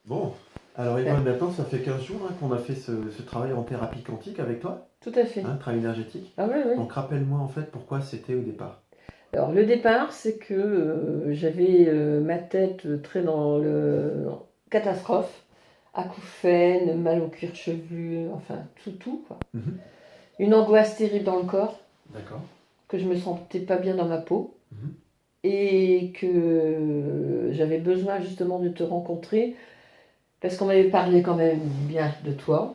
Bon, alors Yvonne, maintenant ça fait 15 jours hein, qu'on a fait ce travail en thérapie quantique avec toi, Tout à fait. travail énergétique. Ah oui, oui. Donc rappelle-moi en fait pourquoi c'était au départ. Alors le départ, c'est que j'avais ma tête très dans le catastrophe, acouphènes, mal au cuir chevelu, enfin tout quoi. Mhm. Une angoisse terrible dans le corps, D'accord. que je me sentais pas bien dans ma peau Mhm. et que j'avais besoin justement de te rencontrer parce qu'on m'avait parlé quand même bien de toi.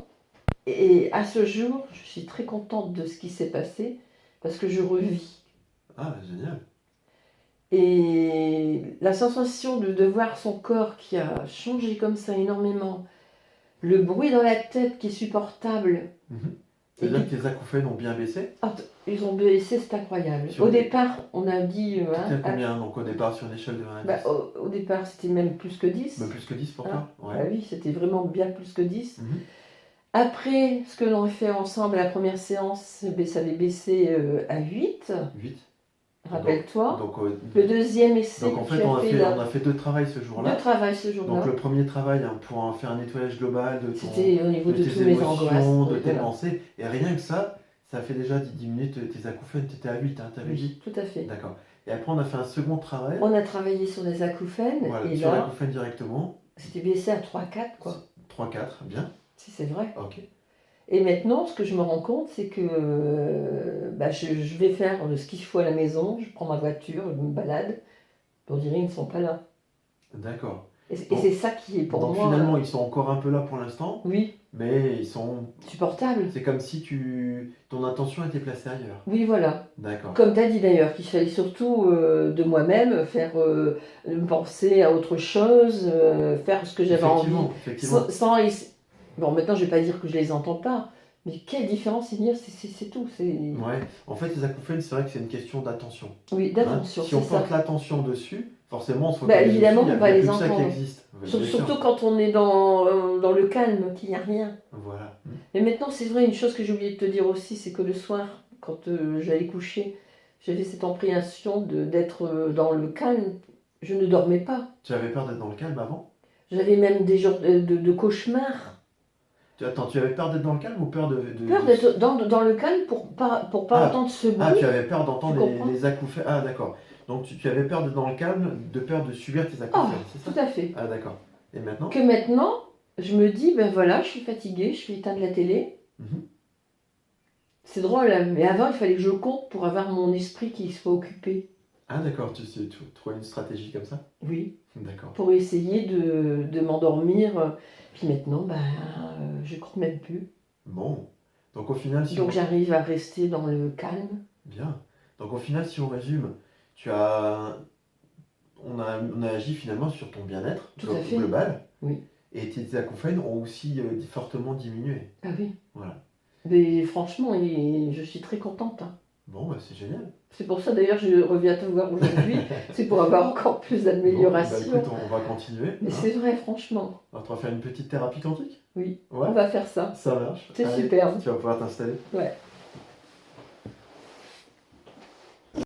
Et à ce jour, je suis très contente de ce qui s'est passé parce que je revis. Ah, génial. Et la sensation de voir son corps qui a changé comme ça énormément, le bruit dans la tête qui est supportable, Mhm. et C'est-à-dire que tes acouphènes ont bien baissé ah, ils ont baissé, c'est incroyable. sur Au une... départ, on a dit, T'étais à combien donc au départ sur une échelle de 1 à 10? au départ c'était même plus que Bah, 10. plus que 10 pour Hein. toi? Ouais. Bah oui, c'était vraiment bien plus que 10. Mhm. Après, ce que l'on a fait ensemble, la première séance, ça avait baissé à 8, 8. rappelle-toi. Donc, Le deuxième essai donc en que fait tu as fait on là, a fait deux travails ce deux jour-là. travails ce Donc jour-là. le premier travail hein, pour en faire un nettoyage global C'était au niveau de de tes tous mes angoisses. émotions, de Oui, tes voilà. pensées. Et rien que ça fait déjà 10 minutes, tes acouphènes, tu étais à 8, hein, t'avais Oui, dit? tout à fait. D'accord. Et après on a fait un second travail, On a travaillé sur les acouphènes voilà, et sur là, l'acouphène directement. c'était baissé à 3-4 quoi. 3-4, bien. Si c'est vrai. Ok. Et maintenant, ce que je me rends compte, c'est que je vais faire ce qu'il faut à la maison. Je prends ma voiture, je me balade. On dirait qu'ils ne sont pas là. D'accord. Et Donc, c'est ça qui est pour donc moi, finalement ils sont encore un peu là pour l'instant, oui, mais ils sont... supportable. C'est comme si ton attention était placée ailleurs. Oui, voilà. D'accord. Comme tu as dit d'ailleurs, qu'il fallait surtout de moi-même faire penser à autre chose, faire ce que j'avais envie. Effectivement. Bon, maintenant je vais pas dire que je les entends pas, mais quelle différence il y a, c'est tout. Ouais, en fait, les acouphènes, c'est vrai que c'est une question d'attention. Oui, Hein. d'attention, Si c'est on ça. porte l'attention dessus, forcément, on se Bah, focalise dessus, évidemment, il n'y on a, va il y a les plus que ça qui entendre. existe. Ouais, bien sûr. Surtout quand on est dans le calme, qu'il n'y a rien. Voilà. Mais maintenant, c'est vrai, une chose que j'ai oublié de te dire aussi, c'est que le soir, quand j'allais coucher, j'avais cette appréhension d'être dans le calme. Je ne dormais pas. Tu avais peur d'être dans le calme avant? J'avais même des jours de cauchemars. Attends, tu avais peur d'être dans le calme ou peur Peur d'être dans le calme pour pas Ah, entendre ce ah, bruit. tu avais peur Tu d'entendre comprends? les acouphènes. Ah, d'accord. Donc tu avais peur d'être dans le calme, de peur de subir tes Ah, acouphènes, c'est tout ça? à fait. Ah, d'accord. Et maintenant? Que maintenant, je me dis, ben voilà, je suis fatiguée, je vais éteindre la télé. Mhm. C'est drôle, hein, mais avant, il fallait que je compte pour avoir mon esprit qui soit occupé. Ah, d'accord, tu sais trouver une stratégie comme ça? Oui, D'accord. pour essayer de m'endormir. Puis maintenant, je compte même plus. Bon. Donc au final, si Donc on... j'arrive à rester dans le calme. Bien. Donc au final, si on résume, tu as on a agi finalement sur ton bien-être Tout à fait. global Oui. et tes acouphènes ont aussi fortement diminué. Ah oui. Voilà. Mais franchement, je suis très contente. Hein. Bon, bah, c'est génial. C'est pour ça d'ailleurs je reviens te voir aujourd'hui. C'est pour avoir encore plus Bon, bah, d'amélioration. écoute, on va continuer. Mais Hein. c'est vrai, franchement. Alors, tu vas faire une petite thérapie quantique? Oui, Ouais, on va faire ça. ça marche. C'est Allez, superbe. tu vas pouvoir t'installer. Ouais.